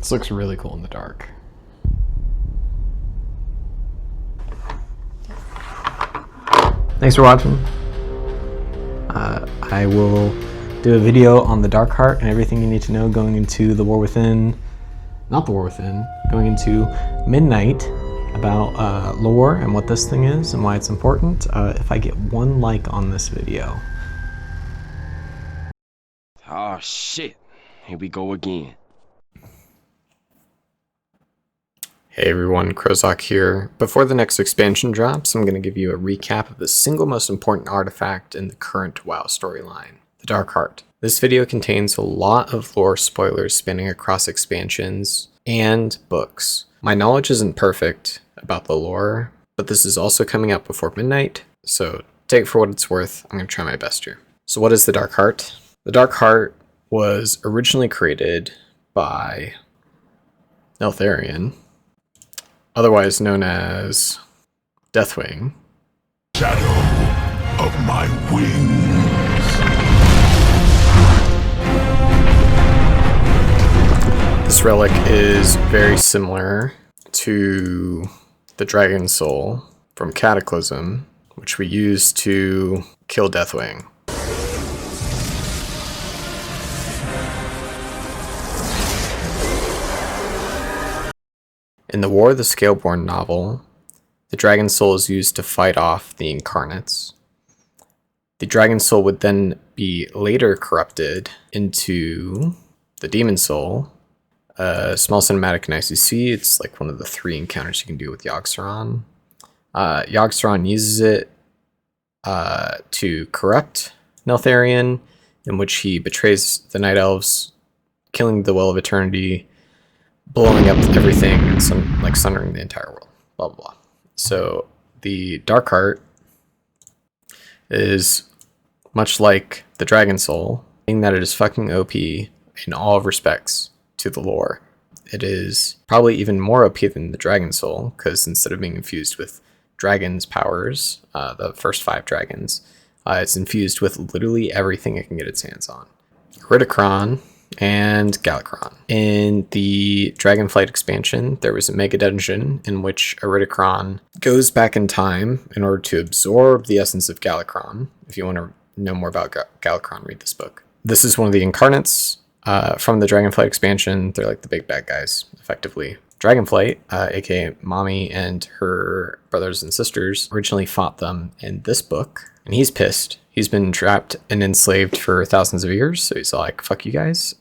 This looks really cool in the dark. Thanks for watching. I will do a video on the Dark Heart and everything you need to know going into the War Within, not the War Within, going into Midnight, about lore and what this thing is and why it's important, if I get 1 like on this video. Oh shit, here we go again. Hey everyone, Krozok here. Before the next expansion drops, I'm going to give you a recap of the single most important artifact in the current WoW storyline, the Dark Heart. This video contains a lot of lore spoilers spanning across expansions and books. My knowledge isn't perfect about the lore, but this is also coming out before midnight, so take it for what it's worth. I'm going to try my best here. So what is the Dark Heart? The Dark Heart was originally created by Neltharion, otherwise known as Deathwing. Shadow of my wings. This relic is very similar to the Dragon Soul from Cataclysm, which we use to kill Deathwing. In the War of the Scaleborn novel, the Dragon Soul is used to fight off the Incarnates. The Dragon Soul would then be later corrupted into the Demon Soul, a small cinematic in ICC. It's like one of the 3 encounters you can do with Yogg-Saron. Yogg-Saron uses it to corrupt Neltharion, in which he betrays the Night Elves, killing the Well of Eternity, blowing up everything and sundering the entire world, blah blah blah. So the Dark Heart is much like the Dragon Soul, meaning that it is fucking OP in all respects to the lore. It is probably even more OP than the Dragon Soul, because instead of being infused with dragon's powers, the first 5 dragons, it's infused with literally everything it can get its hands on. Ridicron and Galakrond. In the Dragonflight expansion, there was a mega dungeon in which Ridicron goes back in time in order to absorb the essence of Galakrond. If you want to know more about Galakrond, read this book. This is one of the Incarnates from the Dragonflight expansion. They're like the big bad guys, effectively. Dragonflight, aka Mommy and her brothers and sisters, originally fought them in this book, and he's pissed. He's been trapped and enslaved for thousands of years, so he's like, fuck you guys.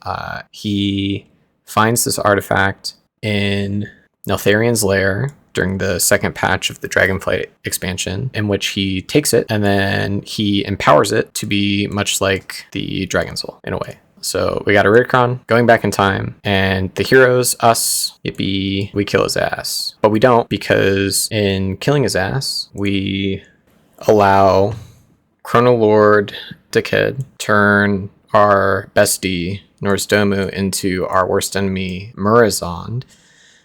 He finds this artifact in Neltharion's lair during the 2nd patch of the Dragonflight expansion, in which he takes it and then he empowers it to be much like the Dragon Soul, in a way. So we got a Ridicron going back in time, and the heroes, us, yippee, we kill his ass. But we don't, because in killing his ass, we allow Chronolord Dickhead turn our bestie Norsdomu into our worst enemy Murazond.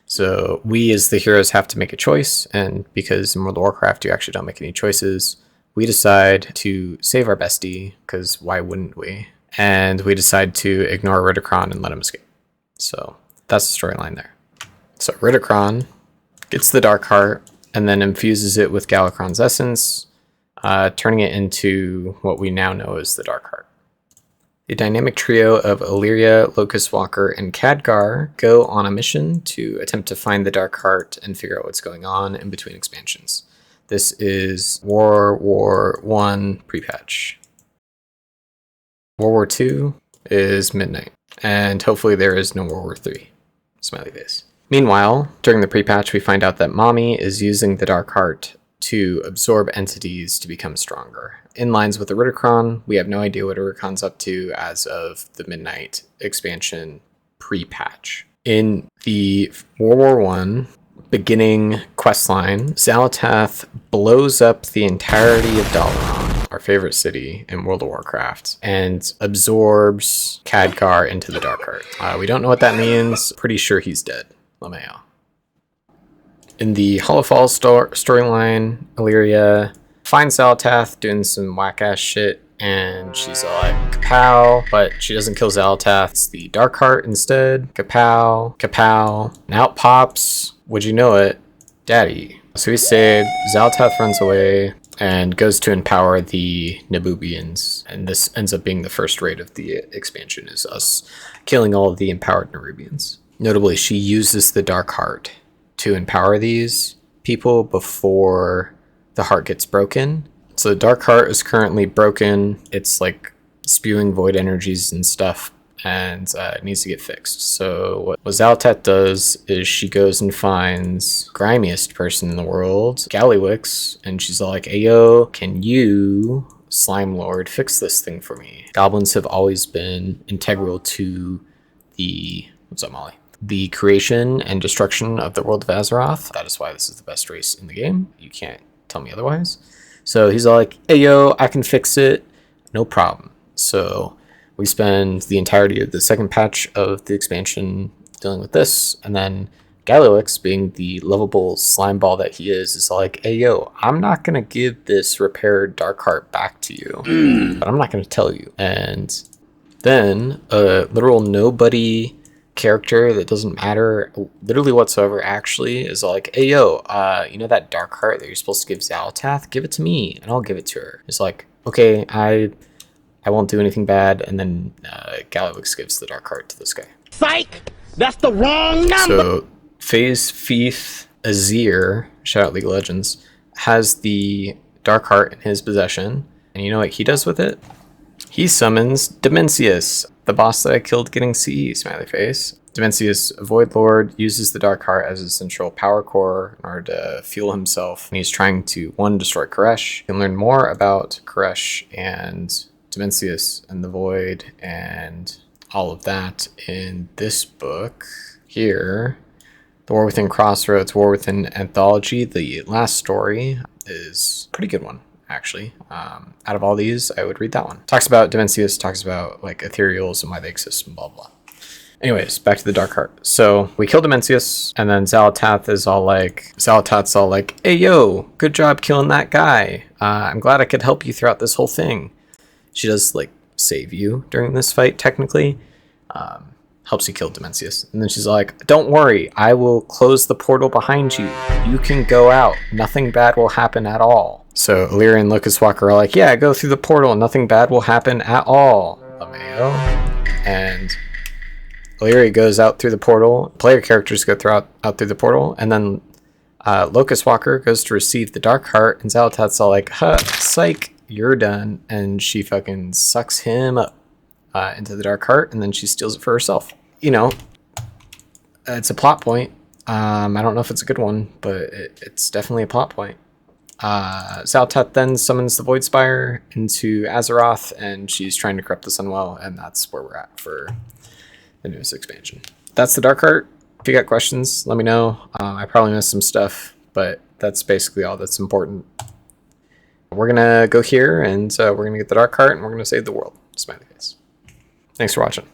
So we as the heroes have to make a choice, and because in World of Warcraft you actually don't make any choices, we decide to save our bestie, because why wouldn't we? And we decide to ignore Ridicron and let him escape. So that's the storyline there. So Ridicron gets the Dark Heart and then infuses it with Galakron's essence, turning it into what we now know as the Dark Heart. The dynamic trio of Illyria, Locust Walker, and Khadgar go on a mission to attempt to find the Dark Heart and figure out what's going on in between expansions. This is World War I pre-patch. World War II is midnight, and hopefully there is no World War III. Smiley face. Meanwhile, during the pre-patch, we find out that Mommy is using the Dark Heart to absorb entities to become stronger. In lines with the Ridicron, we have no idea what Ridicron's up to as of the Midnight expansion pre-patch. In the World War I beginning questline, Xal'atath blows up the entirety of Dalaran, our favorite city in World of Warcraft, and absorbs Khadgar into the Dark Heart. We don't know what that means. Pretty sure he's dead. LMAO. In the Hollowfall storyline, Illyria finds Xal'atath doing some whack-ass shit and she's all like, kapow, but she doesn't kill Xal'atath. It's the Dark Heart instead. Kapow, kapow. And out pops, would you know it, Daddy. So he's saved, Xal'atath runs away, and goes to empower the Nebubians. And this ends up being the first raid of the expansion, is us killing all of the empowered Nerubians. Notably, she uses the Dark Heart to empower these people before the heart gets broken. So the Dark Heart is currently broken. It's like spewing void energies and stuff, and it needs to get fixed. So what Xal'atath does is she goes and finds grimiest person in the world, Gallywix, and she's all like, "Ayo, can you, Slime Lord, fix this thing for me?" Goblins have always been integral to the the creation and destruction of the world of Azeroth. That is why this is the best race in the game. You can't tell me otherwise. So he's all like, "Ayo, I can fix it, no problem." So we spend the entirety of the second patch of the expansion dealing with this, and then Gallywix, being the lovable slime ball that he is like, "Hey yo, I'm not gonna give this repaired Dark Heart back to you, but I'm not gonna tell you." And then a literal nobody character that doesn't matter literally whatsoever actually is like, "Hey yo, you know that Dark Heart that you're supposed to give Xal'atath? Give it to me and I'll give it to her." It's like, "Okay, I won't do anything bad," and then Gallywix gives the Dark Heart to this guy. Psych! That's the wrong number! So Phase Fief Azir, shout out League of Legends, has the Dark Heart in his possession, and you know what he does with it? He summons Dimensius, the boss that I killed getting CE, smiley face. Dimensius, a Void Lord, uses the Dark Heart as a central power core in order to fuel himself, and he's trying to, one, destroy Koresh. You can learn more about Koresh and Dimensius and the Void and all of that in this book here. The War Within Crossroads, War Within Anthology. The last story is a pretty good one, actually. Out of all these, I would read that one. Talks about Dimensius, talks about like ethereals and why they exist and blah blah. Anyways, back to the Dark Heart. So we kill Dimensius, and then Xal'atath's all like, "Hey yo, good job killing that guy. I'm glad I could help you throughout this whole thing." She does like save you during this fight, technically. Helps you kill Dimensius. And then she's like, "Don't worry, I will close the portal behind you. You can go out. Nothing bad will happen at all." So Illyria and Locust Walker are like, "Yeah, go through the portal. Nothing bad will happen at all." LMAO. And Illyria goes out through the portal. Player characters go out through the portal. And then Locust Walker goes to receive the Dark Heart. And Xal'atath's all like, "Huh, psych, you're done." And she fucking sucks him up into the Dark Heart, and then she steals it for herself. You know, it's a plot point. I don't know if it's a good one, but it's definitely a plot point. Xal'atath then summons the Void Spire into Azeroth, and she's trying to corrupt the Sunwell, and that's where we're at for the newest expansion. That's the Dark Heart. If you got questions, let me know. I probably missed some stuff, but that's basically all that's important. We're gonna go here, and we're gonna get the Dark Heart, and we're gonna save the world. Smiley face. Thanks for watching.